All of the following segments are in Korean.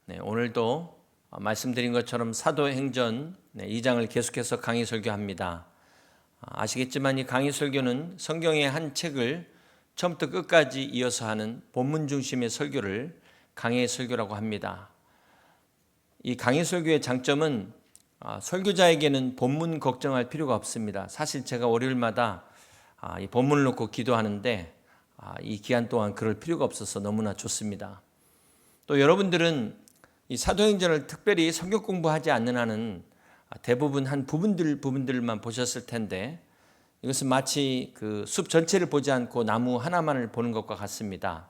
오늘도 말씀드린 것처럼 사도행전 2장을 계속해서 강의 설교합니다. 아시겠지만 이 강의 설교는 성경의 한 책을 처음부터 끝까지 이어서 하는 본문 중심의 설교를 강의 설교라고 합니다. 이 강의 설교의 장점은 설교자에게는 본문 걱정할 필요가 없습니다. 사실 제가 월요일마다 이 본문을 놓고 기도하는데 이 기간 동안 그럴 필요가 없어서 너무나 좋습니다. 또 여러분들은 이 사도행전을 특별히 성경 공부하지 않는 한은 대부분 한 부분들만 보셨을 텐데 이것은 마치 그 숲 전체를 보지 않고 나무 하나만을 보는 것과 같습니다.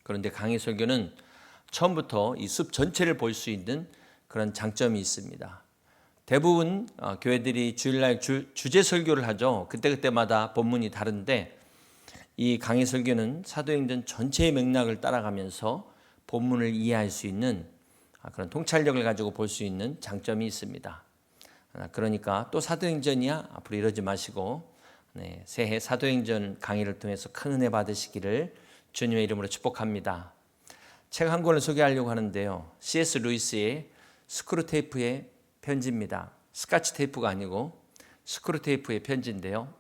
그런데 강의 설교는 처음부터 이 숲 전체를 볼 수 있는 그런 장점이 있습니다. 대부분 교회들이 주일날 주제 설교를 하죠. 그때마다 본문이 다른데 이 강의 설교는 사도행전 전체의 맥락을 따라가면서 본문을 이해할 수 있는 그런 통찰력을 가지고 볼 수 있는 장점이 있습니다. 그러니까 또 사도행전이야? 앞으로 이러지 마시고 새해 사도행전 강의를 통해서 큰 은혜 받으시기를 주님의 이름으로 축복합니다. 책 한 권을 소개하려고 하는데요. C.S. 루이스의 스크루테이프의 편지입니다. 스카치 테이프가 아니고 스크루테이프의 편지인데요.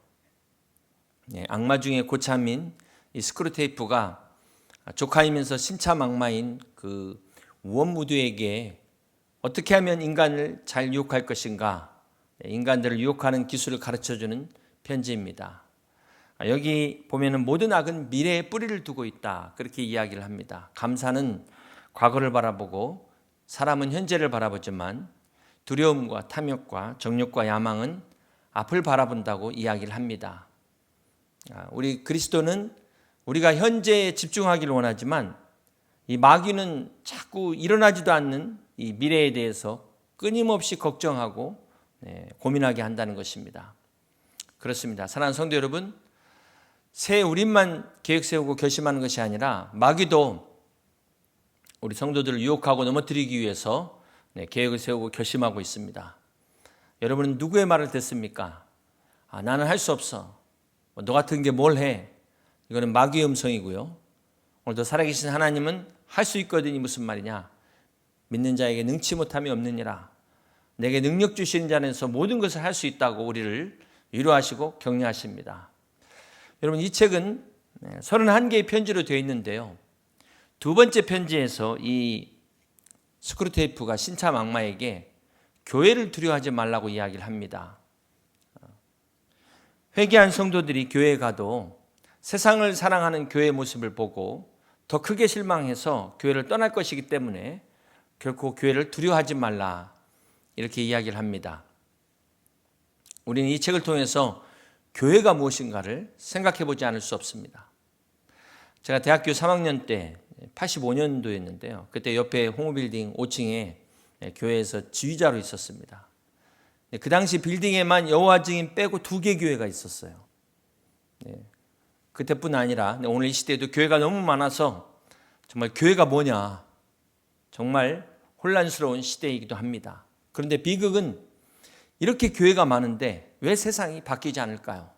악마 중에 고참인 이 스크루테이프가 조카이면서 신참악마인 그 원무드에게 어떻게 하면 인간을 잘 유혹할 것인가, 인간들을 유혹하는 기술을 가르쳐주는 편지입니다. 여기 보면은 모든 악은 미래에 뿌리를 두고 있다, 그렇게 이야기를 합니다. 감사는 과거를 바라보고 사람은 현재를 바라보지만 두려움과 탐욕과 정욕과 야망은 앞을 바라본다고 이야기를 합니다. 우리 그리스도는 우리가 현재에 집중하기를 원하지만 이 마귀는 자꾸 일어나지도 않는 이 미래에 대해서 끊임없이 걱정하고 고민하게 한다는 것입니다. 그렇습니다. 사랑하는 성도 여러분, 새 우리만 계획 세우고 결심하는 것이 아니라 마귀도 우리 성도들을 유혹하고 넘어뜨리기 위해서 계획을 세우고 결심하고 있습니다. 여러분은 누구의 말을 듣습니까? 나는 할 수 없어. 너 같은 게 뭘 해? 이거는 마귀의 음성이고요. 오늘도 살아계신 하나님은 할 수 있거든이 무슨 말이냐? 믿는 자에게 능치 못함이 없느니라. 내게 능력 주시는 자 안에서 모든 것을 할 수 있다고 우리를 위로하시고 격려하십니다. 여러분, 이 책은 31개의 편지로 되어 있는데요. 두 번째 편지에서 이 스크루테이프가 신참 악마에게 교회를 두려워하지 말라고 이야기를 합니다. 회개한 성도들이 교회에 가도 세상을 사랑하는 교회의 모습을 보고 더 크게 실망해서 교회를 떠날 것이기 때문에 결코 교회를 두려워하지 말라, 이렇게 이야기를 합니다. 우리는 이 책을 통해서 교회가 무엇인가를 생각해 보지 않을 수 없습니다. 제가 대학교 3학년 때 85년도였는데요. 그때 옆에 홍우빌딩 5층에 교회에서 지휘자로 있었습니다. 그 당시 빌딩에만 여호와 증인 빼고 2개 교회가 있었어요. 그때뿐 아니라 오늘 이 시대에도 교회가 너무 많아서 정말 교회가 뭐냐, 정말 혼란스러운 시대이기도 합니다. 그런데 비극은 이렇게 교회가 많은데 왜 세상이 바뀌지 않을까요?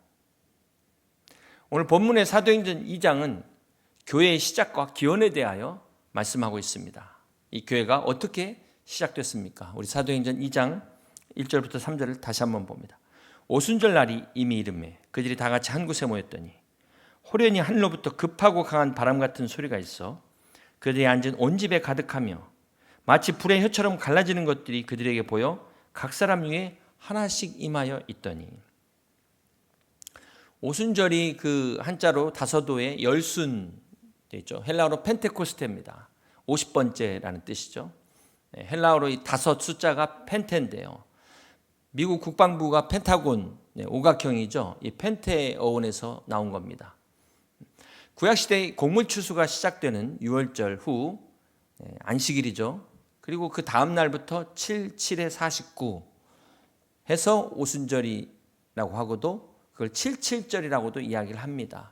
오늘 본문의 사도행전 2장은 교회의 시작과 기원에 대하여 말씀하고 있습니다. 이 교회가 어떻게 시작됐습니까? 우리 사도행전 2장 1절부터 3절을 다시 한번 봅니다. 오순절 날이 이미 이르매 그들이 다 같이 한 곳에 모였더니 호련히 하늘로부터 급하고 강한 바람 같은 소리가 있어 그들이 앉은 온 집에 가득하며 마치 불의 혀처럼 갈라지는 것들이 그들에게 보여 각 사람 위에 하나씩 임하여 있더니, 오순절이 그 한자로 다서도의 열순 되죠. 헬라어로 펜테코스테입니다. 50번째라는 뜻이죠. 헬라어로 이 다섯 숫자가 펜테인데요. 미국 국방부가 펜타곤, 오각형이죠. 이 펜테어원에서 나온 겁니다. 구약시대 곡물 추수가 시작되는 6월절 후 안식일이죠. 그리고 그 다음 날부터 7, 7에 49 해서 오순절이라고 하고도 그걸 77절이라고도 이야기를 합니다.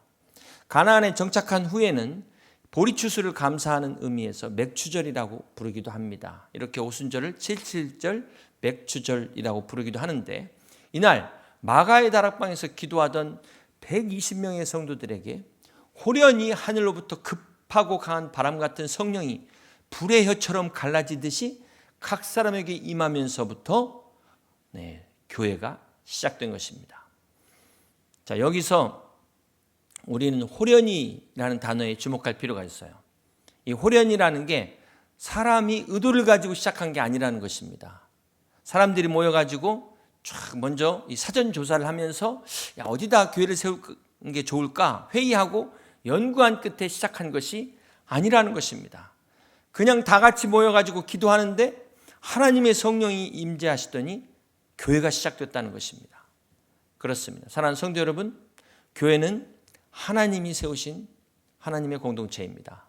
가나안에 정착한 후에는 보리추수를 감사하는 의미에서 맥추절이라고 부르기도 합니다. 이렇게 오순절을 77절 맥추절이라고 부르기도 하는데, 이날 마가의 다락방에서 기도하던 120명의 성도들에게 호련히 하늘로부터 급하고 강한 바람 같은 성령이 불의 혀처럼 갈라지듯이 각 사람에게 임하면서부터 교회가 시작된 것입니다. 자, 여기서 우리는 호련이라는 단어에 주목할 필요가 있어요. 이 호련이라는 게 사람이 의도를 가지고 시작한 게 아니라는 것입니다. 사람들이 모여가지고 쫙 먼저 이 사전 조사를 하면서 어디다 교회를 세우는 게 좋을까 회의하고 연구한 끝에 시작한 것이 아니라는 것입니다. 그냥 다 같이 모여가지고 기도하는데 하나님의 성령이 임재하시더니 교회가 시작됐다는 것입니다. 그렇습니다. 사랑하는 성도 여러분, 교회는 하나님이 세우신 하나님의 공동체입니다.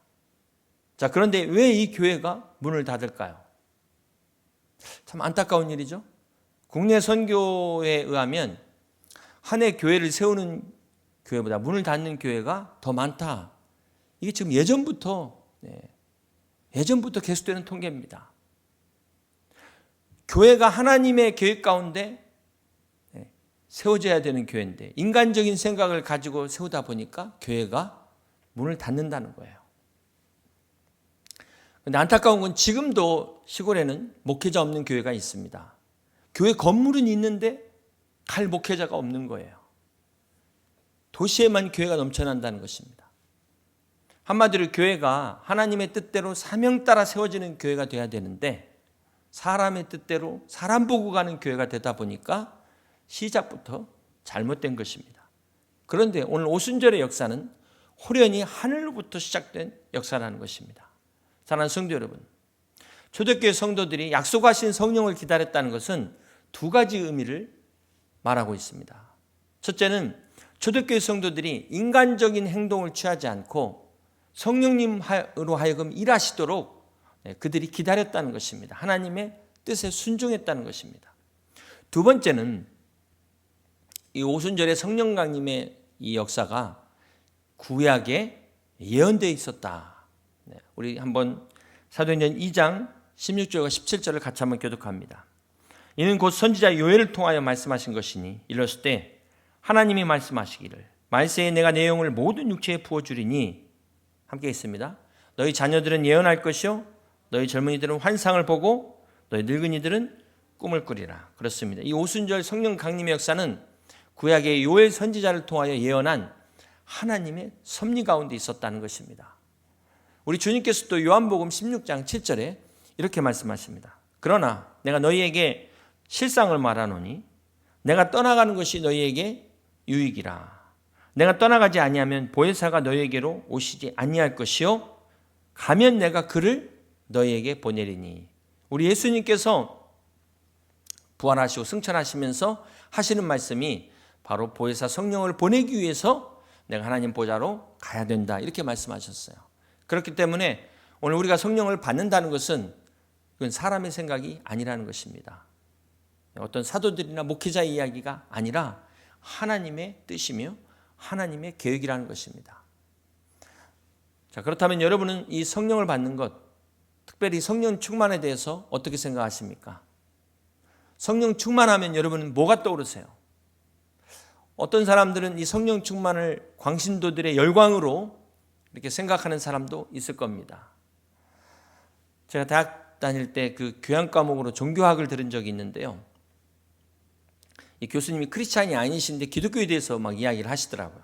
자, 그런데 왜 이 교회가 문을 닫을까요? 참 안타까운 일이죠. 국내 선교에 의하면 한 해 교회를 세우는 교회보다 문을 닫는 교회가 더 많다. 이게 지금 예전부터 계속되는 통계입니다. 교회가 하나님의 계획 가운데 세워져야 되는 교회인데 인간적인 생각을 가지고 세우다 보니까 교회가 문을 닫는다는 거예요. 그런데 안타까운 건 지금도 시골에는 목회자 없는 교회가 있습니다. 교회 건물은 있는데 갈 목회자가 없는 거예요. 도시에만 교회가 넘쳐난다는 것입니다. 한마디로 교회가 하나님의 뜻대로 사명 따라 세워지는 교회가 돼야 되는데 사람의 뜻대로 사람 보고 가는 교회가 되다 보니까 시작부터 잘못된 것입니다. 그런데 오늘 오순절의 역사는 호련히 하늘로부터 시작된 역사라는 것입니다. 사랑하는 성도 여러분, 초대교회 성도들이 약속하신 성령을 기다렸다는 것은 두 가지 의미를 말하고 있습니다. 첫째는 초대교회 성도들이 인간적인 행동을 취하지 않고 성령님으로 하여금 일하시도록 그들이 기다렸다는 것입니다. 하나님의 뜻에 순종했다는 것입니다. 두 번째는 이 오순절의 성령 강림의 이 역사가 구약에 예언되어 있었다. 우리 한번 사도행전 2장 16절과 17절을 같이 한번 교독합니다. 이는 곧 선지자 요엘을 통하여 말씀하신 것이니 이랬을 때 하나님이 말씀하시기를 말세에 내가 내 영을 모든 육체에 부어주리니 함께 있습니다. 너희 자녀들은 예언할 것이요 너희 젊은이들은 환상을 보고 너희 늙은이들은 꿈을 꾸리라. 그렇습니다. 이 오순절 성령 강림의 역사는 구약의 요엘 선지자를 통하여 예언한 하나님의 섭리 가운데 있었다는 것입니다. 우리 주님께서도 요한복음 16장 7절에 이렇게 말씀하십니다. 그러나 내가 너희에게 실상을 말하노니 내가 떠나가는 것이 너희에게 유익이라. 내가 떠나가지 아니하면 보혜사가 너희에게로 오시지 아니할 것이요 가면 내가 그를 너희에게 보내리니. 우리 예수님께서 부활하시고 승천하시면서 하시는 말씀이 바로 보혜사 성령을 보내기 위해서 내가 하나님 보좌로 가야 된다 이렇게 말씀하셨어요. 그렇기 때문에 오늘 우리가 성령을 받는다는 것은 그건 사람의 생각이 아니라는 것입니다. 어떤 사도들이나 목회자 이야기가 아니라 하나님의 뜻이며 하나님의 계획이라는 것입니다. 자, 그렇다면 여러분은 이 성령을 받는 것, 특별히 성령 충만에 대해서 어떻게 생각하십니까? 성령 충만하면 여러분은 뭐가 떠오르세요? 어떤 사람들은 이 성령 충만을 광신도들의 열광으로 이렇게 생각하는 사람도 있을 겁니다. 제가 대학 다닐 때 그 교양 과목으로 종교학을 들은 적이 있는데요. 이 교수님이 크리스찬이 아니신데 기독교에 대해서 막 이야기를 하시더라고요.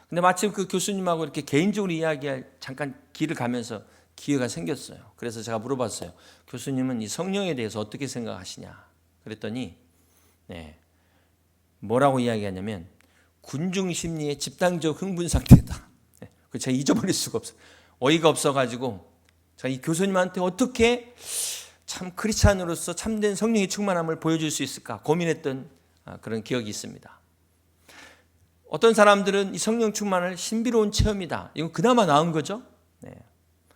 근데 마침 그 교수님하고 이렇게 개인적으로 이야기할 잠깐 길을 가면서 기회가 생겼어요. 그래서 제가 물어봤어요. 교수님은 이 성령에 대해서 어떻게 생각하시냐? 그랬더니 뭐라고 이야기하냐면 군중 심리의 집단적 흥분 상태다. 제가 잊어버릴 수가 없어요. 어이가 없어가지고 제가 이 교수님한테 어떻게 참 크리스찬으로서 참된 성령의 충만함을 보여줄 수 있을까 고민했던 그런 기억이 있습니다. 어떤 사람들은 이 성령 충만을 신비로운 체험이다. 이건 그나마 나은 거죠.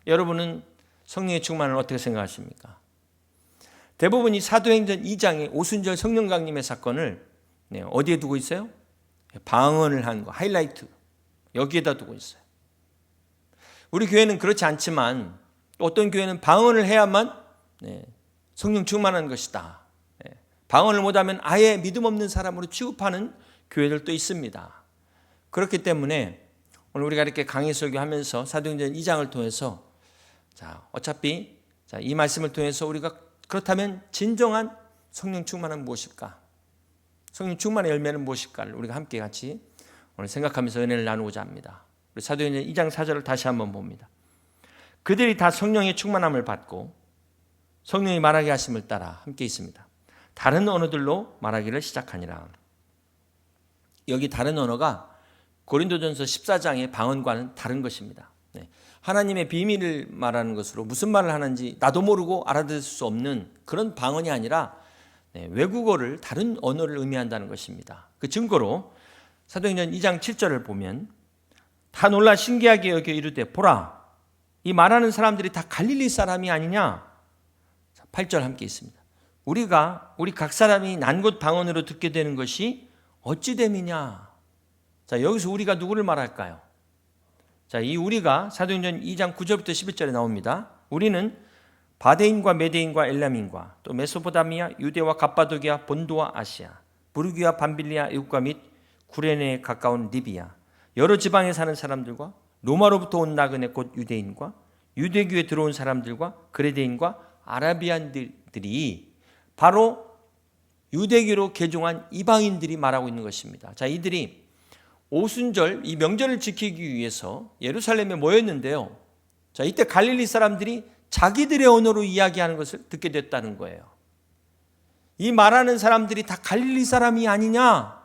여러분은 성령의 충만을 어떻게 생각하십니까? 대부분 이 사도행전 2장의 오순절 성령 강림의 사건을 어디에 두고 있어요? 방언을 한 거, 하이라이트 여기에다 두고 있어요. 우리 교회는 그렇지 않지만 또 어떤 교회는 방언을 해야만 성령 충만한 것이다. 방언을 못하면 아예 믿음 없는 사람으로 취급하는 교회들도 있습니다. 그렇기 때문에 오늘 우리가 이렇게 강의 설교하면서 사도행전 2장을 통해서 자, 어차피 이 말씀을 통해서 우리가 그렇다면 진정한 성령 충만은 무엇일까? 성령 충만의 열매는 무엇일까를 우리가 함께 같이 오늘 생각하면서 은혜를 나누고자 합니다. 우리 사도행전 2장 4절을 다시 한번 봅니다. 그들이 다 성령의 충만함을 받고 성령이 말하게 하심을 따라 함께 있습니다. 다른 언어들로 말하기를 시작하니라. 여기 다른 언어가 고린도전서 14장의 방언과는 다른 것입니다. 하나님의 비밀을 말하는 것으로 무슨 말을 하는지 나도 모르고 알아들을 수 없는 그런 방언이 아니라 외국어를, 다른 언어를 의미한다는 것입니다. 그 증거로 사도행전 2장 7절을 보면 다 놀라 신기하게 여겨 이르되 보라, 이 말하는 사람들이 다 갈릴리 사람이 아니냐. 8절 함께 있습니다. 우리 각 사람이 난곳 방언으로 듣게 되는 것이 어찌 됨이냐. 자, 여기서 우리가 누구를 말할까요? 자, 이 우리가 사도행전 2장 9절부터 11절에 나옵니다. 우리는 바데인과 메데인과 엘람인과 또 메소포타미아, 유대와 갑바도기아, 본도와 아시아, 부르기와 밤빌리아, 애국과 및 구레네에 가까운 리비아, 여러 지방에 사는 사람들과 로마로부터 온 나그네 곧 유대인과 유대교에 들어온 사람들과 그레데인과 아라비안들이 바로 유대교로 개종한 이방인들이 말하고 있는 것입니다. 자, 이들이 오순절 이 명절을 지키기 위해서 예루살렘에 모였는데요. 자, 이때 갈릴리 사람들이 자기들의 언어로 이야기하는 것을 듣게 됐다는 거예요. 이 말하는 사람들이 다 갈릴리 사람이 아니냐?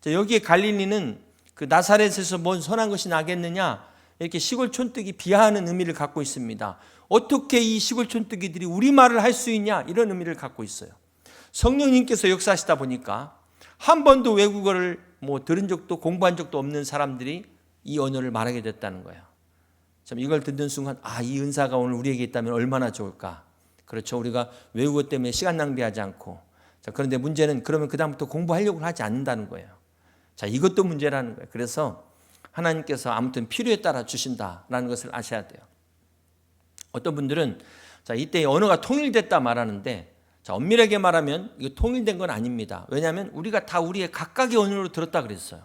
자, 여기에 갈릴리는 그 나사렛에서 뭔 선한 것이 나겠느냐? 이렇게 시골 촌뜨기 비하하는 의미를 갖고 있습니다. 어떻게 이 시골 촌뜨기들이 우리말을 할 수 있냐? 이런 의미를 갖고 있어요. 성령님께서 역사하시다 보니까 한 번도 외국어를 들은 적도 공부한 적도 없는 사람들이 이 언어를 말하게 됐다는 거예요. 참 이걸 듣는 순간 이 은사가 오늘 우리에게 있다면 얼마나 좋을까. 그렇죠. 우리가 외국어 때문에 시간 낭비하지 않고. 자, 그런데 문제는 그러면 그다음부터 공부하려고 하지 않는다는 거예요. 자, 이것도 문제라는 거예요. 그래서 하나님께서 아무튼 필요에 따라 주신다라는 것을 아셔야 돼요. 어떤 분들은 자, 이때 언어가 통일됐다 말하는데 자, 엄밀하게 말하면 이거 통일된 건 아닙니다. 왜냐하면 우리가 다 우리의 각각의 언어로 들었다 그랬어요.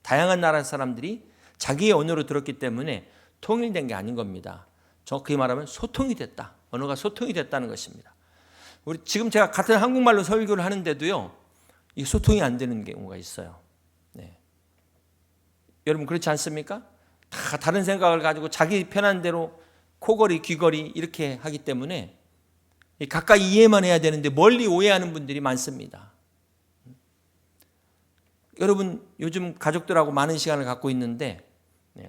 다양한 나라 사람들이 자기의 언어로 들었기 때문에 통일된 게 아닌 겁니다. 정확히 말하면 소통이 됐다. 언어가 소통이 됐다는 것입니다. 우리 지금 제가 같은 한국말로 설교를 하는데도요, 이 소통이 안 되는 경우가 있어요. 네. 여러분 그렇지 않습니까? 다 다른 생각을 가지고 자기 편한 대로 코걸이, 귀걸이 이렇게 하기 때문에 가까이 이해만 해야 되는데 멀리 오해하는 분들이 많습니다. 여러분 요즘 가족들하고 많은 시간을 갖고 있는데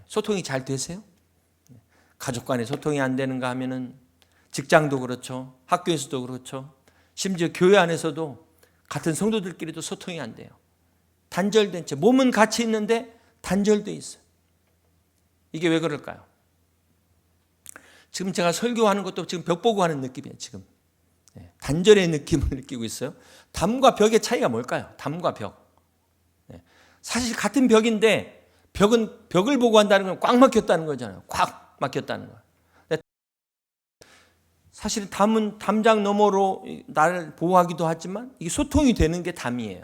소통이 잘 되세요? 가족 간에 소통이 안 되는가 하면은 직장도 그렇죠. 학교에서도 그렇죠. 심지어 교회 안에서도 같은 성도들끼리도 소통이 안 돼요. 단절된 채 몸은 같이 있는데 단절돼 있어요. 이게 왜 그럴까요? 지금 제가 설교하는 것도 지금 벽 보고 하는 느낌이에요. 지금 단절의 느낌을 느끼고 있어요. 담과 벽의 차이가 뭘까요? 담과 벽. 사실 같은 벽인데 벽은 벽을 보고 한다는 건 꽉 막혔다는 거잖아요. 꽉 막혔다는 거예요. 사실 담은 담장 너머로 나를 보호하기도 하지만 이게 소통이 되는 게 담이에요.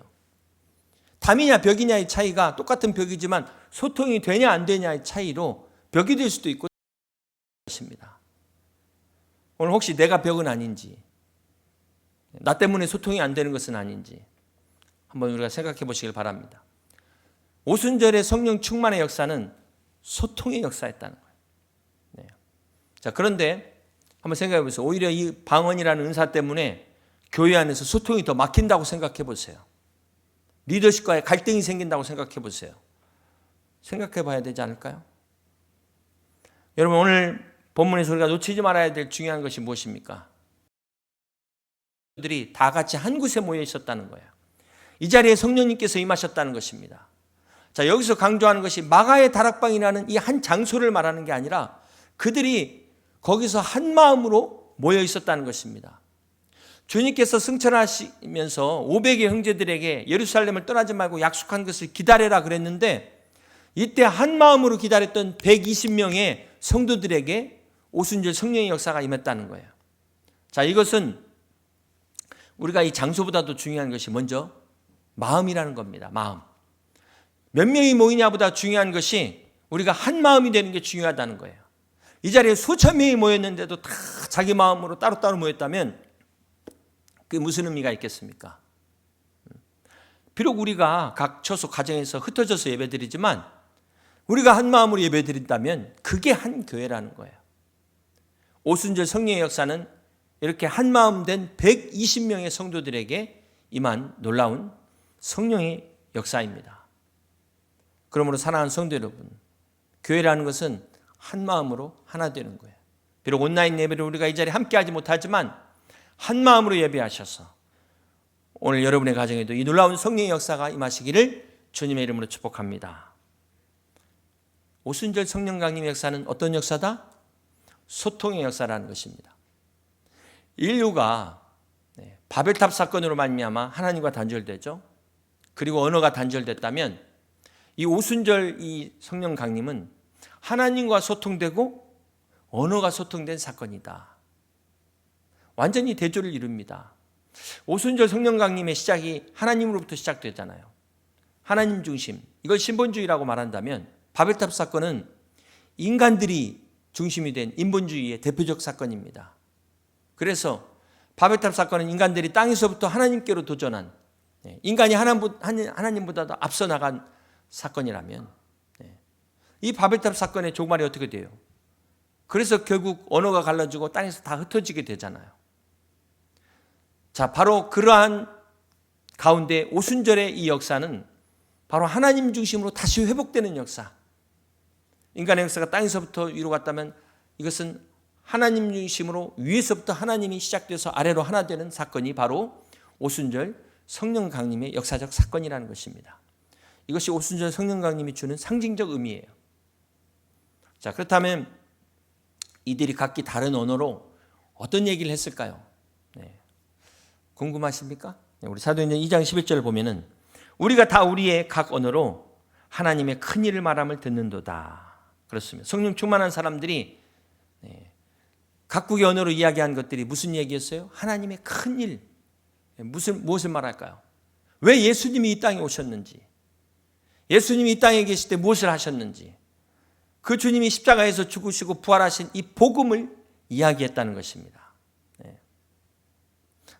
담이냐 벽이냐의 차이가 똑같은 벽이지만 소통이 되냐 안 되냐의 차이로 벽이 될 수도 있고 것입니다. 오늘 혹시 내가 벽은 아닌지, 나 때문에 소통이 안 되는 것은 아닌지 한번 우리가 생각해 보시길 바랍니다. 오순절의 성령 충만의 역사는 소통의 역사였다는 거예요. 네. 자, 그런데 한번 생각해 보세요. 오히려 이 방언이라는 은사 때문에 교회 안에서 소통이 더 막힌다고 생각해 보세요. 리더십과의 갈등이 생긴다고 생각해 보세요. 생각해 봐야 되지 않을까요? 여러분 오늘 본문에서 우리가 놓치지 말아야 될 중요한 것이 무엇입니까? 들이 다 같이 한 곳에 모여 있었다는 거예요. 이 자리에 성령님께서 임하셨다는 것입니다. 자, 여기서 강조하는 것이 마가의 다락방이라는 이 한 장소를 말하는 게 아니라 그들이 거기서 한 마음으로 모여 있었다는 것입니다. 주님께서 승천하시면서 500의 형제들에게 예루살렘을 떠나지 말고 약속한 것을 기다려라 그랬는데 이때 한 마음으로 기다렸던 120명의 성도들에게 오순절 성령의 역사가 임했다는 거예요. 자, 이것은 우리가 이 장소보다도 중요한 것이 먼저 마음이라는 겁니다. 마음. 몇 명이 모이냐보다 중요한 것이 우리가 한 마음이 되는 게 중요하다는 거예요. 이 자리에 수천 명이 모였는데도 다 자기 마음으로 따로따로 모였다면 그게 무슨 의미가 있겠습니까? 비록 우리가 각 처소 가정에서 흩어져서 예배드리지만 우리가 한 마음으로 예배드린다면 그게 한 교회라는 거예요. 오순절 성령의 역사는 이렇게 한 마음 된 120명의 성도들에게 임한 놀라운 성령의 역사입니다. 그러므로 사랑하는 성도 여러분, 교회라는 것은 한 마음으로 하나 되는 거예요. 비록 온라인 예배를 우리가 이 자리에 함께하지 못하지만 한 마음으로 예배하셔서 오늘 여러분의 가정에도 이 놀라운 성령의 역사가 임하시기를 주님의 이름으로 축복합니다. 오순절 성령 강림의 역사는 어떤 역사다? 소통의 역사라는 것입니다. 인류가 바벨탑 사건으로 말미암아 하나님과 단절되죠. 그리고 언어가 단절됐다면 이 오순절 이 성령 강림은 하나님과 소통되고 언어가 소통된 사건이다. 완전히 대조를 이룹니다. 오순절 성령 강림의 시작이 하나님으로부터 시작되잖아요. 하나님 중심, 이걸 신본주의라고 말한다면 바벨탑 사건은 인간들이 중심이 된 인본주의의 대표적 사건입니다. 그래서 바벨탑 사건은 인간들이 땅에서부터 하나님께로 도전한, 인간이 하나님보다도 앞서 나간 사건이라면 이 바벨탑 사건의 종말이 어떻게 돼요? 그래서 결국 언어가 갈라지고 땅에서 다 흩어지게 되잖아요. 자, 바로 그러한 가운데 오순절의 이 역사는 바로 하나님 중심으로 다시 회복되는 역사. 인간의 역사가 땅에서부터 위로 갔다면 이것은 하나님 중심으로 위에서부터 하나님이 시작돼서 아래로 하나 되는 사건이 바로 오순절 성령 강림의 역사적 사건이라는 것입니다. 이것이 오순절 성령 강림이 주는 상징적 의미예요. 자, 그렇다면 이들이 각기 다른 언어로 어떤 얘기를 했을까요? 궁금하십니까? 우리 사도행전 2장 11절을 보면은 우리가 다 우리의 각 언어로 하나님의 큰 일을 말함을 듣는도다. 그렇습니다. 성령 충만한 사람들이 각국의 언어로 이야기한 것들이 무슨 얘기였어요? 하나님의 큰 일. 무엇을 말할까요? 왜 예수님이 이 땅에 오셨는지, 예수님이 이 땅에 계실 때 무엇을 하셨는지, 그 주님이 십자가에서 죽으시고 부활하신 이 복음을 이야기했다는 것입니다.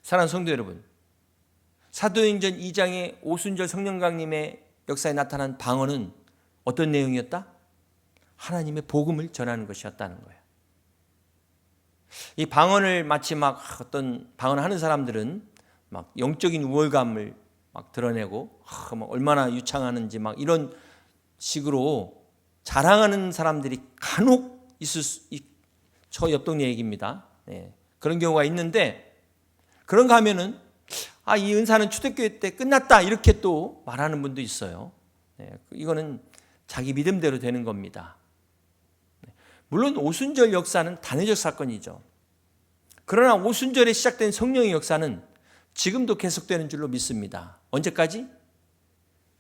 사랑하는 성도 여러분, 사도행전 2장의 오순절 성령 강림의 역사에 나타난 방언은 어떤 내용이었다? 하나님의 복음을 전하는 것이었다는 거예요. 이 방언을 마치 막 어떤 방언하는 사람들은 막 영적인 우월감을 막 드러내고 막 얼마나 유창하는지 막 이런 식으로 자랑하는 사람들이 간혹 있을 저 옆 동네 얘기입니다. 그런 경우가 있는데 그런가 하면은 이 은사는 초대교회 때 끝났다 이렇게 또 말하는 분도 있어요. 이거는 자기 믿음대로 되는 겁니다. 물론 오순절 역사는 단회적 사건이죠. 그러나 오순절에 시작된 성령의 역사는 지금도 계속되는 줄로 믿습니다. 언제까지?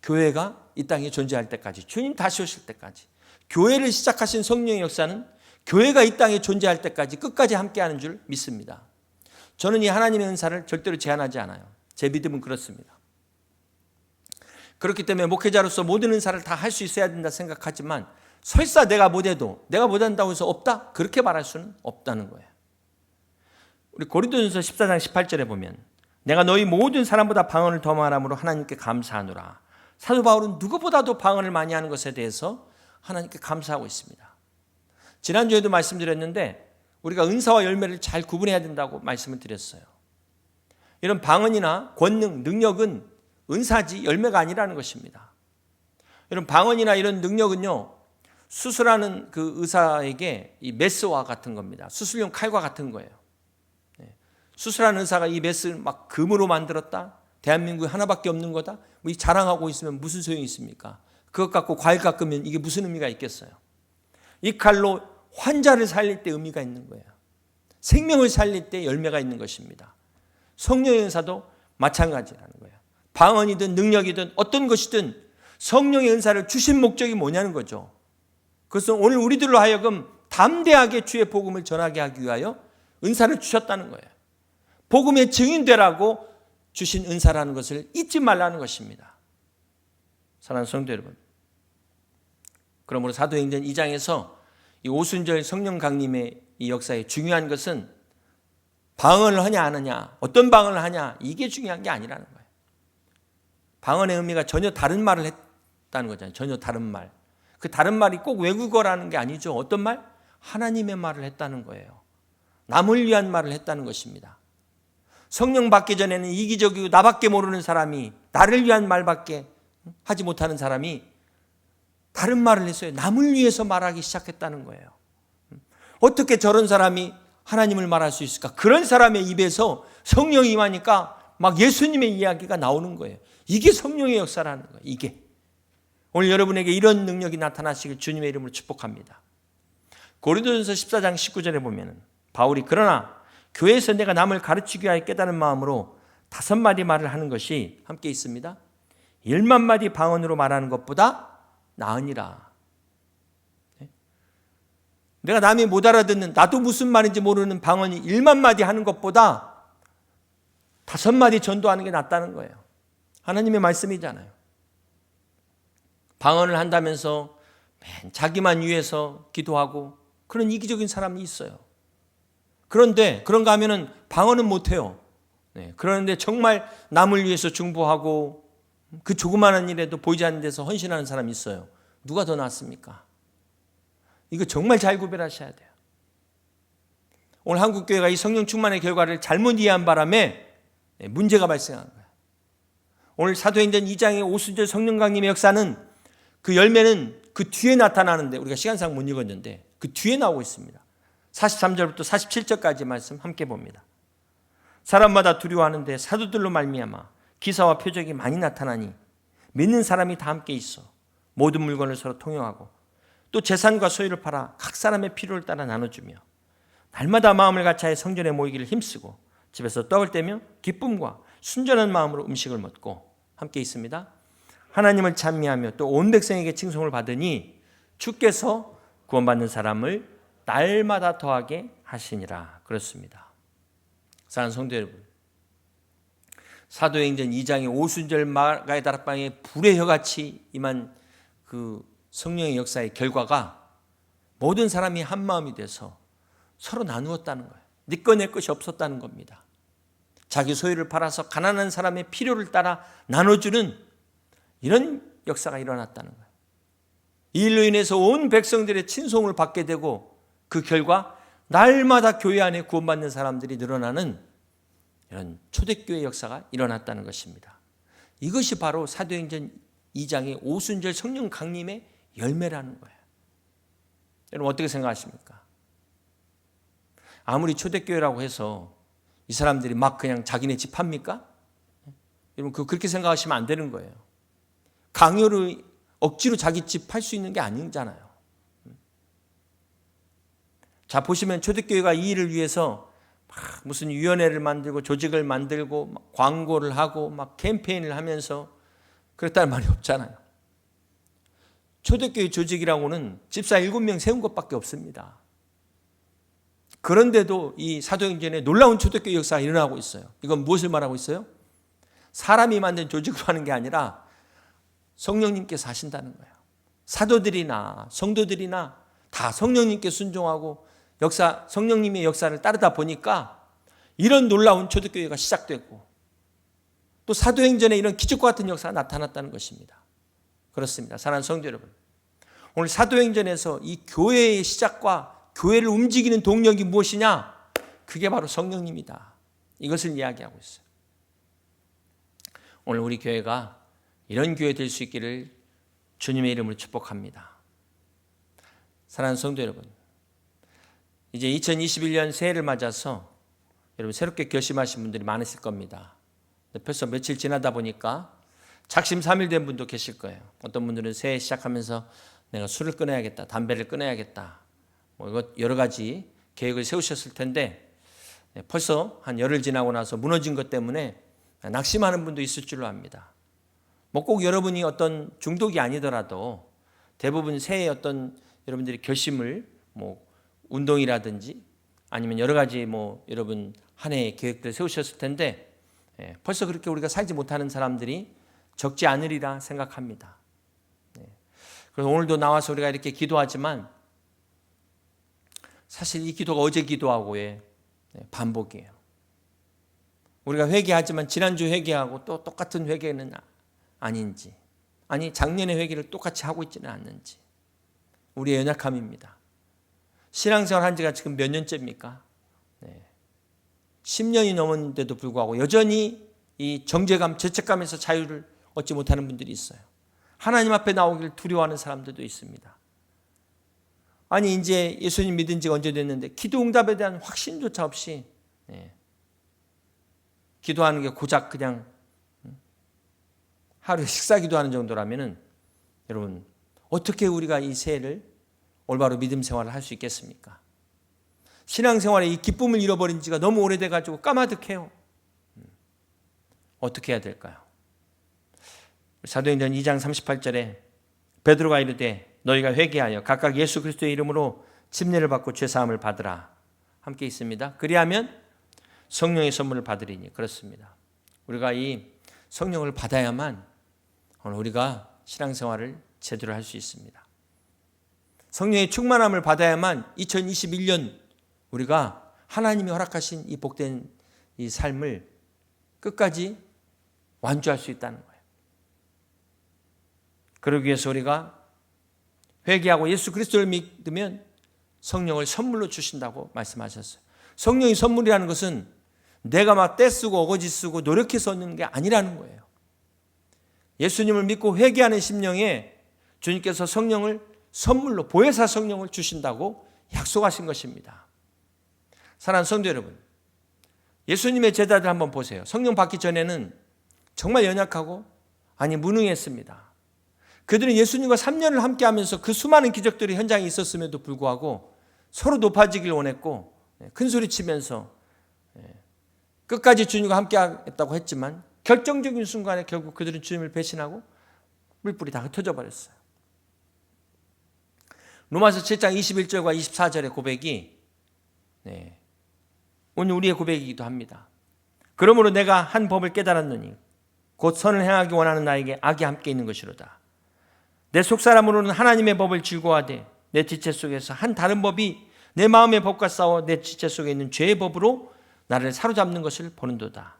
교회가 이 땅에 존재할 때까지, 주님 다시 오실 때까지. 교회를 시작하신 성령의 역사는 교회가 이 땅에 존재할 때까지 끝까지 함께하는 줄 믿습니다. 저는 이 하나님의 은사를 절대로 제한하지 않아요. 제 믿음은 그렇습니다. 그렇기 때문에 목회자로서 모든 은사를 다 할 수 있어야 된다 생각하지만 설사 내가 못해도 내가 못한다고 해서 없다? 그렇게 말할 수는 없다는 거예요. 우리 고린도전서 14장 18절에 보면 내가 너희 모든 사람보다 방언을 더 말함으로 하나님께 감사하노라. 사도 바울은 누구보다도 방언을 많이 하는 것에 대해서 하나님께 감사하고 있습니다. 지난주에도 말씀드렸는데 우리가 은사와 열매를 잘 구분해야 된다고 말씀을 드렸어요. 이런 방언이나 권능, 능력은 은사지 열매가 아니라는 것입니다. 이런 방언이나 이런 능력은요, 수술하는 그 의사에게 이 메스와 같은 겁니다. 수술용 칼과 같은 거예요. 수술하는 의사가 이 메스를 막 금으로 만들었다? 대한민국에 하나밖에 없는 거다? 뭐 이 자랑하고 있으면 무슨 소용이 있습니까? 그것 갖고 과일 깎으면 이게 무슨 의미가 있겠어요? 이 칼로 환자를 살릴 때 의미가 있는 거예요. 생명을 살릴 때 열매가 있는 것입니다. 성령의 은사도 마찬가지라는 거예요. 방언이든 능력이든 어떤 것이든 성령의 은사를 주신 목적이 뭐냐는 거죠. 그것은 오늘 우리들로 하여금 담대하게 주의 복음을 전하게 하기 위하여 은사를 주셨다는 거예요. 복음의 증인되라고 주신 은사라는 것을 잊지 말라는 것입니다. 사랑하는 성도 여러분, 그러므로 사도행전 2장에서 이 오순절 성령 강림의 이 역사의 중요한 것은 방언을 하냐 안 하냐, 어떤 방언을 하냐, 이게 중요한 게 아니라는 거예요. 방언의 의미가 전혀 다른 말을 했다는 거잖아요. 전혀 다른 말. 그 다른 말이 꼭 외국어라는 게 아니죠. 어떤 말? 하나님의 말을 했다는 거예요. 남을 위한 말을 했다는 것입니다. 성령 받기 전에는 이기적이고 나밖에 모르는 사람이, 나를 위한 말밖에 하지 못하는 사람이 다른 말을 했어요. 남을 위해서 말하기 시작했다는 거예요. 어떻게 저런 사람이 하나님을 말할 수 있을까? 그런 사람의 입에서 성령이 임하니까 막 예수님의 이야기가 나오는 거예요. 이게 성령의 역사라는 거예요. 이게. 오늘 여러분에게 이런 능력이 나타나시길 주님의 이름으로 축복합니다. 고린도전서 14장 19절에 보면 바울이 그러나 교회에서 내가 남을 가르치기 위하여 깨달은 마음으로 5마디 말을 하는 것이 함께 있습니다. 1만 마디 방언으로 말하는 것보다 나으니라. 내가 남이 못 알아듣는, 나도 무슨 말인지 모르는 방언이 1만 마디 하는 것보다 5마디 전도하는 게 낫다는 거예요. 하나님의 말씀이잖아요. 방언을 한다면서 맨 자기만 위해서 기도하고 그런 이기적인 사람이 있어요. 그런데 그런가 하면은 방언은 못해요. 그런데 정말 남을 위해서 중보하고 그 조그마한 일에도 보이지 않는 데서 헌신하는 사람이 있어요. 누가 더 낫습니까? 이거 정말 잘 구별하셔야 돼요. 오늘 한국교회가 이 성령 충만의 결과를 잘못 이해한 바람에 문제가 발생한 거예요. 오늘 사도행전 2장의 오순절 성령 강림의 역사는 그 열매는 그 뒤에 나타나는데 우리가 시간상 못 읽었는데 그 뒤에 나오고 있습니다. 43절부터 47절까지 말씀 함께 봅니다. 사람마다 두려워하는데 사도들로 말미암아 기사와 표적이 많이 나타나니 믿는 사람이 다 함께 있어 모든 물건을 서로 통용하고 또 재산과 소유를 팔아 각 사람의 필요를 따라 나눠주며 날마다 마음을 같이하여 성전에 모이기를 힘쓰고 집에서 떡을 떼며 기쁨과 순전한 마음으로 음식을 먹고 함께 있습니다. 하나님을 찬미하며 또 온 백성에게 칭송을 받으니 주께서 구원받는 사람을 날마다 더하게 하시니라. 그렇습니다. 사랑하는 성도 여러분, 사도행전 2장의 오순절 마가의 다락방에 불의 혀같이 임한 그 성령의 역사의 결과가 모든 사람이 한 마음이 돼서 서로 나누었다는 거예요. 네 것 내 것이 없었다는 겁니다. 자기 소유를 팔아서 가난한 사람의 필요를 따라 나눠주는 이런 역사가 일어났다는 거예요. 이 일로 인해서 온 백성들의 친송을 받게 되고 그 결과 날마다 교회 안에 구원받는 사람들이 늘어나는 이런 초대교회 역사가 일어났다는 것입니다. 이것이 바로 사도행전 2장의 오순절 성령 강림의 열매라는 거예요. 여러분 어떻게 생각하십니까? 아무리 초대교회라고 해서 이 사람들이 막 그냥 자기네 집 팝니까? 여러분 그렇게 생각하시면 안 되는 거예요. 강요로 억지로 자기 집 팔 수 있는 게 아니잖아요. 자 보시면 초대교회가 이 일을 위해서 막 무슨 위원회를 만들고 조직을 만들고 막 광고를 하고 막 캠페인을 하면서 그랬다는 말이 없잖아요. 초대교회 조직이라고는 집사 7명 세운 것밖에 없습니다. 그런데도 이 사도행전에 놀라운 초대교회 역사가 일어나고 있어요. 이건 무엇을 말하고 있어요? 사람이 만든 조직으로 하는 게 아니라 성령님께서 하신다는 거예요. 사도들이나 성도들이나 다 성령님께 순종하고 성령님의 역사를 따르다 보니까 이런 놀라운 초대교회가 시작되고 또 사도행전에 이런 기적과 같은 역사가 나타났다는 것입니다. 그렇습니다. 사랑하는 성도 여러분, 오늘 사도행전에서 이 교회의 시작과 교회를 움직이는 동력이 무엇이냐? 그게 바로 성령님이다. 이것을 이야기하고 있어요. 오늘 우리 교회가 이런 교회 될 수 있기를 주님의 이름으로 축복합니다. 사랑하는 성도 여러분, 이제 2021년 새해를 맞아서 여러분 새롭게 결심하신 분들이 많으실 겁니다. 벌써 며칠 지나다 보니까 작심삼일 된 분도 계실 거예요. 어떤 분들은 새해 시작하면서 내가 술을 끊어야겠다, 담배를 끊어야겠다, 이것 여러 가지 계획을 세우셨을 텐데 벌써 한 열흘 지나고 나서 무너진 것 때문에 낙심하는 분도 있을 줄로 압니다. 꼭 여러분이 어떤 중독이 아니더라도 대부분 새해 어떤 여러분들이 결심을 운동이라든지 아니면 여러 가지 여러분 한 해의 계획들 세우셨을 텐데 벌써 그렇게 우리가 살지 못하는 사람들이 적지 않으리라 생각합니다. 그래서 오늘도 나와서 우리가 이렇게 기도하지만 사실 이 기도가 어제 기도하고의 반복이에요. 우리가 회개하지만 지난주 회개하고 또 똑같은 회개는 아닌지, 아니 작년의 회개를 똑같이 하고 있지는 않는지, 우리의 연약함입니다. 신앙생활 한 지가 지금 몇 년째입니까? 10년이 넘었는데도 불구하고 여전히 이 정죄감, 죄책감에서 자유를 얻지 못하는 분들이 있어요. 하나님 앞에 나오기를 두려워하는 사람들도 있습니다. 아니 이제 예수님 믿은 지가 언제 됐는데 기도 응답에 대한 확신조차 없이 기도하는 게 고작 그냥 하루에 식사 기도하는 정도라면은 여러분 어떻게 우리가 이 새해를 올바로 믿음 생활을 할 수 있겠습니까? 신앙생활에 이 기쁨을 잃어버린 지가 너무 오래돼가지고 까마득해요. 어떻게 해야 될까요? 사도행전 2장 38절에 베드로가 이르되 너희가 회개하여 각각 예수 그리스도의 이름으로 침례를 받고 죄사함을 받으라. 함께 있습니다. 그리하면 성령의 선물을 받으리니. 그렇습니다. 우리가 이 성령을 받아야만 우리가 신앙생활을 제대로 할 수 있습니다. 성령의 충만함을 받아야만 2021년 우리가 하나님이 허락하신 이 복된 이 삶을 끝까지 완주할 수 있다는 거예요. 그러기 위해서 우리가 회개하고 예수 그리스도를 믿으면 성령을 선물로 주신다고 말씀하셨어요. 성령의 선물이라는 것은 내가 막 떼쓰고 어거지 쓰고 노력해서 얻는 게 아니라는 거예요. 예수님을 믿고 회개하는 심령에 주님께서 성령을 선물로 보혜사 성령을 주신다고 약속하신 것입니다. 사랑하는 성도 여러분, 예수님의 제자들 한번 보세요. 성령 받기 전에는 정말 연약하고 아니 무능했습니다. 그들은 예수님과 3년을 함께하면서 그 수많은 기적들이 현장에 있었음에도 불구하고 서로 높아지길 원했고 큰 소리 치면서 끝까지 주님과 함께하겠다고 했지만 결정적인 순간에 결국 그들은 주님을 배신하고 뿔뿔이 다 흩어져 버렸어요. 로마서 7장 21절과 24절의 고백이 오늘 우리의 고백이기도 합니다. 그러므로 내가 한 법을 깨달았느니 곧 선을 행하기 원하는 나에게 악이 함께 있는 것이로다. 내 속사람으로는 하나님의 법을 즐거워하되 내 지체 속에서 한 다른 법이 내 마음의 법과 싸워 내 지체 속에 있는 죄의 법으로 나를 사로잡는 것을 보는도다.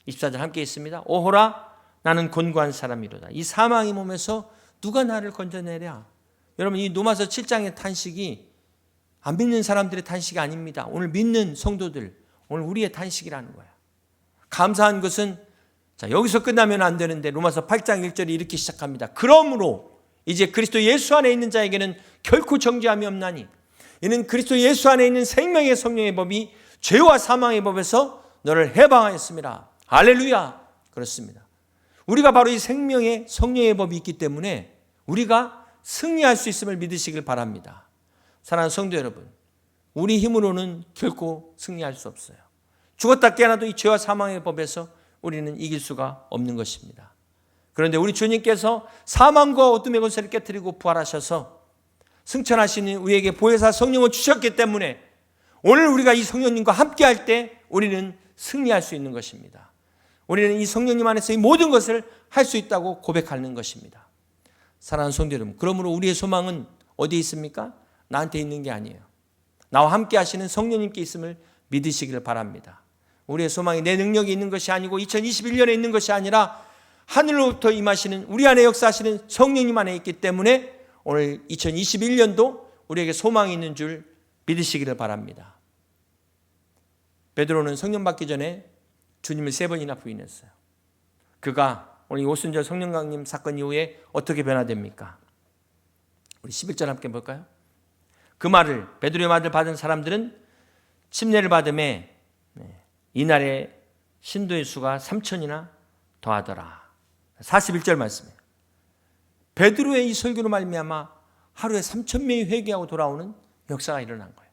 24절 함께 있습니다. 오호라 나는 곤고한 사람이로다. 이 사망의 몸에서 누가 나를 건져내랴. 여러분 이 로마서 7장의 탄식이 안 믿는 사람들의 탄식이 아닙니다. 오늘 믿는 성도들, 오늘 우리의 탄식이라는 거예요. 감사한 것은 자 여기서 끝나면 안 되는데 로마서 8장 1절이 이렇게 시작합니다. 그러므로 이제 그리스도 예수 안에 있는 자에게는 결코 정죄함이 없나니 이는 그리스도 예수 안에 있는 생명의 성령의 법이 죄와 사망의 법에서 너를 해방하였습니다. 할렐루야. 그렇습니다. 우리가 바로 이 생명의 성령의 법이 있기 때문에 우리가 승리할 수 있음을 믿으시길 바랍니다. 사랑하는 성도 여러분, 우리 힘으로는 결코 승리할 수 없어요. 죽었다 깨어나도 이 죄와 사망의 법에서 우리는 이길 수가 없는 것입니다. 그런데 우리 주님께서 사망과 어둠의 권세를 깨뜨리고 부활하셔서 승천하시는 우리에게 보혜사 성령을 주셨기 때문에 오늘 우리가 이 성령님과 함께할 때 우리는 승리할 수 있는 것입니다. 우리는 이 성령님 안에서 이 모든 것을 할 수 있다고 고백하는 것입니다. 사랑하는 성도 여러분, 그러므로 우리의 소망은 어디에 있습니까? 나한테 있는 게 아니에요. 나와 함께 하시는 성령님께 있음을 믿으시기를 바랍니다. 우리의 소망이 내 능력이 있는 것이 아니고 2021년에 있는 것이 아니라 하늘로부터 임하시는 우리 안에 역사하시는 성령님 안에 있기 때문에 오늘 2021년도 우리에게 소망이 있는 줄 믿으시기를 바랍니다. 베드로는 성령 받기 전에 주님을 3번이나 부인했어요. 그가 오늘 오순절 성령 강림 사건 이후에 어떻게 변화됩니까? 우리 11절 함께 볼까요? 그 말을 베드로의 말을 받은 사람들은 침례를 받음에 이날에 신도의 수가 3,000이나 더하더라. 41절 말씀이에요. 베드로의 이 설교로 말미암아 하루에 3,000명이 회개하고 돌아오는 역사가 일어난 거예요.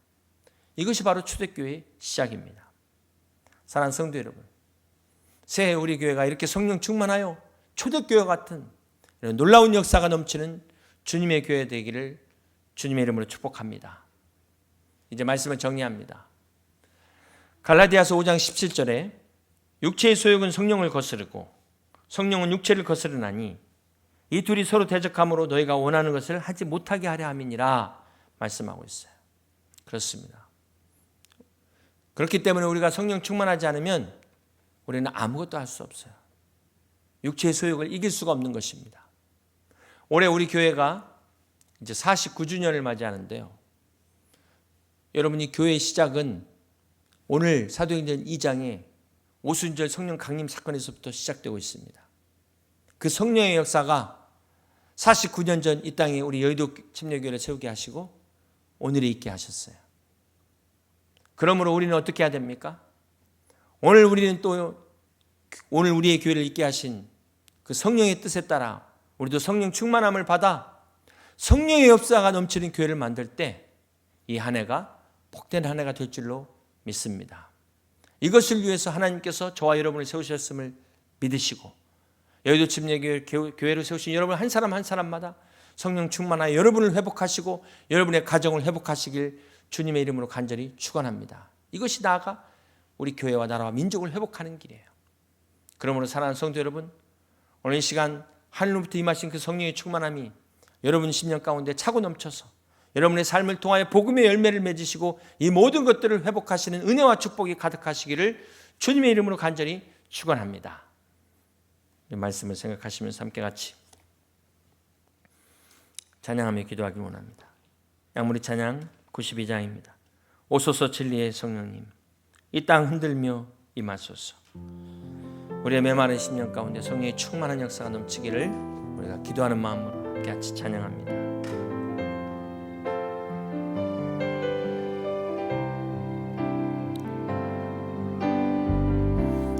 이것이 바로 초대교회의 시작입니다. 사랑하는 성도 여러분, 새해 우리 교회가 이렇게 성령 충만하여 초대교회 같은 이런 놀라운 역사가 넘치는 주님의 교회 되기를 주님의 이름으로 축복합니다. 이제 말씀을 정리합니다. 갈라디아서 5장 17절에 육체의 소욕은 성령을 거스르고 성령은 육체를 거스르나니 이 둘이 서로 대적함으로 너희가 원하는 것을 하지 못하게 하려 함이니라 말씀하고 있어요. 그렇습니다. 그렇기 때문에 우리가 성령 충만하지 않으면 우리는 아무것도 할 수 없어요. 육체의 소욕을 이길 수가 없는 것입니다. 올해 우리 교회가 이제 49주년을 맞이하는데요. 여러분이 교회의 시작은 오늘 사도행전 2장에 오순절 성령 강림 사건에서부터 시작되고 있습니다. 그 성령의 역사가 49년 전 이 땅에 우리 여의도 침례교회를 세우게 하시고 오늘에 있게 하셨어요. 그러므로 우리는 어떻게 해야 됩니까? 오늘 우리는 또 오늘 우리의 교회를 있게 하신 그 성령의 뜻에 따라 우리도 성령 충만함을 받아 성령의 역사가 넘치는 교회를 만들 때 이 한 해가 복된 한 해가 될 줄로 믿습니다. 이것을 위해서 하나님께서 저와 여러분을 세우셨음을 믿으시고 여의도 침례교회를 세우신 여러분 한 사람 한 사람마다 성령 충만하여 여러분을 회복하시고 여러분의 가정을 회복하시길 주님의 이름으로 간절히 축원합니다. 이것이 나아가 우리 교회와 나라와 민족을 회복하는 길이에요. 그러므로 사랑하는 성도 여러분, 오늘 이 시간 하늘로부터 임하신 그 성령의 충만함이 여러분 심령 가운데 차고 넘쳐서 여러분의 삶을 통하여 복음의 열매를 맺으시고 이 모든 것들을 회복하시는 은혜와 축복이 가득하시기를 주님의 이름으로 간절히 축원합니다. 이 말씀을 생각하시면서 함께 같이 찬양하며 기도하길 원합니다. 양무리 찬양 92장입니다. 오소서 진리의 성령님, 이 땅 흔들며 임하소서. 우리의 메마른 심령 가운데 성령의 충만한 역사가 넘치기를 우리가 기도하는 마음으로 함께 같이 찬양합니다.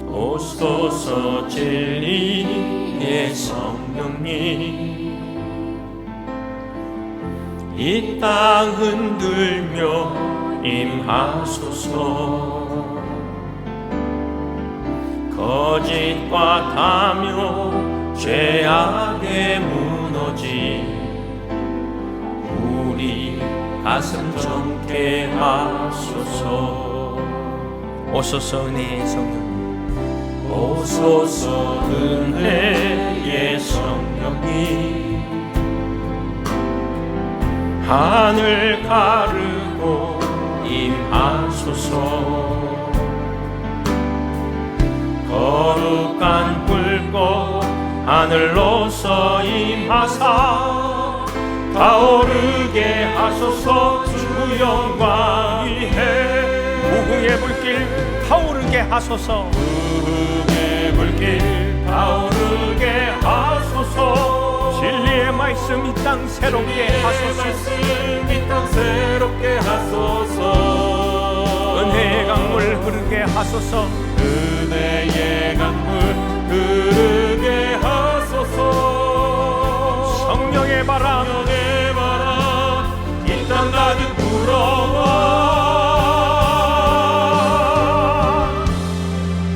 오소서 진리의 성령님, 이 땅 흔들며 임하소서. 거짓과 탐욕 죄악에 무너진 우리 가슴 정케 하소서. 오소서 은혜의 성령, 오소서 은혜의 성령님, 하늘 가르고 임하소서. 거룩한 불꽃 하늘로서 임하사 타오르게 하소서. 주 영광 위에 무궁의 불길 타오르게 하소서. 무궁의 불길 타오르게 하소서. 진리의 말씀 이 땅 새롭게 하소서. 이 땅 새롭게 하소서. 은혜의 강물 흐르게 하소서. 은혜의 강물 흐르게 하소서. 성령의 바람 이 땅 가득 불어와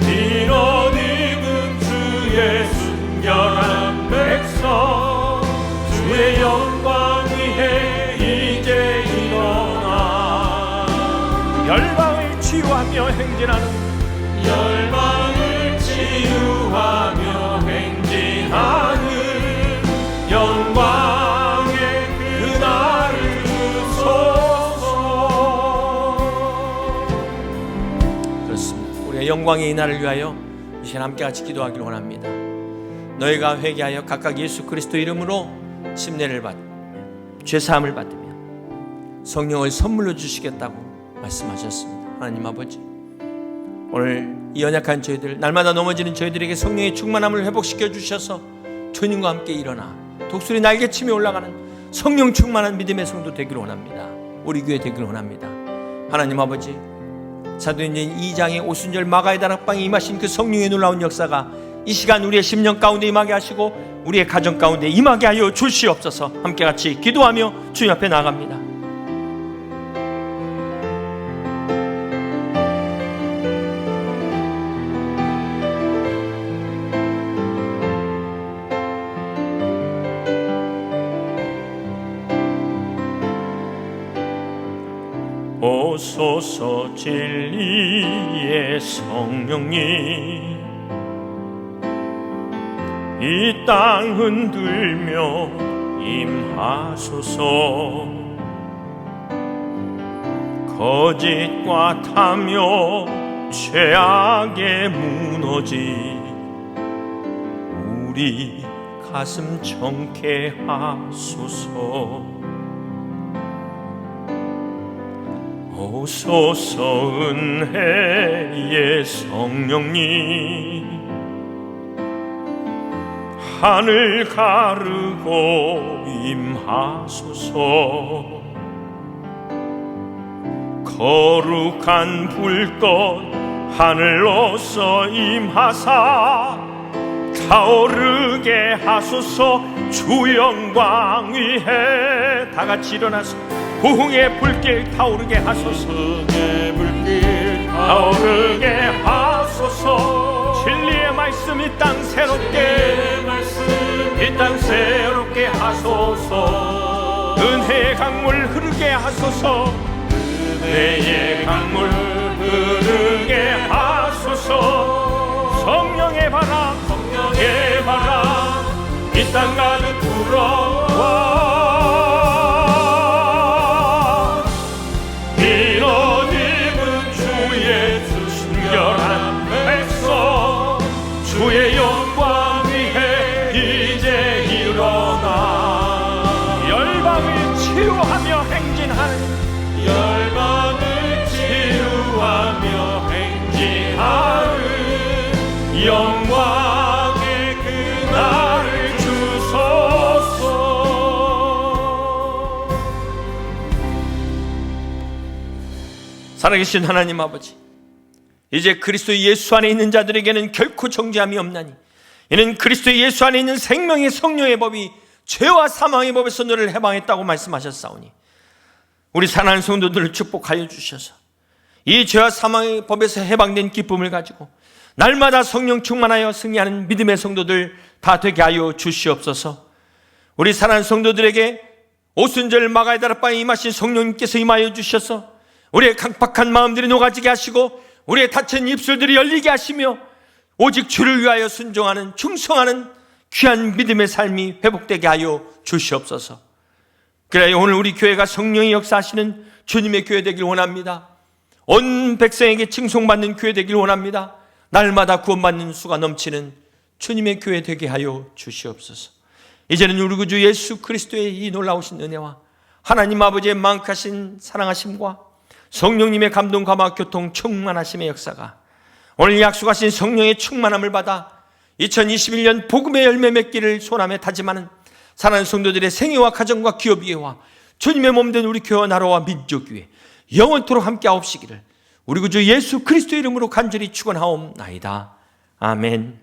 피로 입은 주의 순결한 백성, 주의 영광 위에 이제 일어나 열방을 치유하며 행진하는 열방을 치유하며 행진하는 영광의 그날을 주소서. 그렇습니다. 우리의 영광의 이날을 위하여 이 시간 함께 같이 기도하기를 원합니다. 너희가 회개하여 각각 예수 그리스도 이름으로 침례를 받으며 죄사함을 받으며 성령을 선물로 주시겠다고 말씀하셨습니다. 하나님 아버지, 오늘 이 연약한 저희들, 날마다 넘어지는 저희들에게 성령의 충만함을 회복시켜 주셔서 주님과 함께 일어나 독수리 날개치며 올라가는 성령 충만한 믿음의 성도 되기를 원합니다. 우리 교회 되기를 원합니다. 하나님 아버지, 사도행전 2장의 오순절 마가의 다락방에 임하신 그 성령의 놀라운 역사가 이 시간 우리의 심령 가운데 임하게 하시고 우리의 가정 가운데 임하게 하여 주시옵소서. 함께 같이 기도하며 주님 앞에 나아갑니다. 오소서 진리의 성령님, 이 땅 흔들며 임하소서. 거짓과 탐욕 죄악에 무너진 우리 가슴 정케 하소서. 오소서 은혜의 성령님, 하늘 가르고 임하소서. 거룩한 불꽃 하늘로서 임하사 타오르게 하소서. 주 영광 위에 다 같이 일어나서 부흥의 불길 타오르게 하소서. 부흥의 불길 타오르게 하소서. 진리의 말씀 이 땅 새롭게, 이 땅 새롭게 하소서. 은혜의 강물 흐르게 하소서. 은혜의 강물 흐르게 하소서. 성령의 바람, 성령의 바람 이 땅 가득 불어와. 빈옷 입은 주의 순결한 백성, 주의 영광 위에 이제 일어나. 열방을 치유하며 행진하는, 열방을 치유하며 행진하는 영광의 그날을 주소서. 살아계신 하나님 아버지, 이제 그리스도 예수 안에 있는 자들에게는 결코 정죄함이 없나니 이는 그리스도 예수 안에 있는 생명의 성령의 법이 죄와 사망의 법에서 너를 해방했다고 말씀하셨사오니 우리 사랑하는 성도들을 축복하여 주셔서 이 죄와 사망의 법에서 해방된 기쁨을 가지고 날마다 성령 충만하여 승리하는 믿음의 성도들 다 되게 하여 주시옵소서. 우리 사랑하는 성도들에게 오순절 마가다락방에 임하신 성령님께서 임하여 주셔서 우리의 강팍한 마음들이 녹아지게 하시고 우리의 닫힌 입술들이 열리게 하시며 오직 주를 위하여 순종하는 충성하는 귀한 믿음의 삶이 회복되게 하여 주시옵소서. 그래야 오늘 우리 교회가 성령이 역사하시는 주님의 교회 되길 원합니다. 온 백성에게 칭송받는 교회 되길 원합니다. 날마다 구원받는 수가 넘치는 주님의 교회 되게 하여 주시옵소서. 이제는 우리 구주 예수 그리스도의 이 놀라우신 은혜와 하나님 아버지의 만vak하신 사랑하심과 성령님의 감동 감화 교통 충만하심의 역사가 오늘 약속하신 성령의 충만함을 받아 2021년 복음의 열매 맺기를 소원하며 다짐하는 사랑하는 성도들의 생애와 가정과 기업 위에와 주님의 몸된 우리 교회와 나라와 민족 위에 영원토록 함께 하옵시기를 우리 구주 예수 그리스도 이름으로 간절히 축원하옵나이다. 아멘.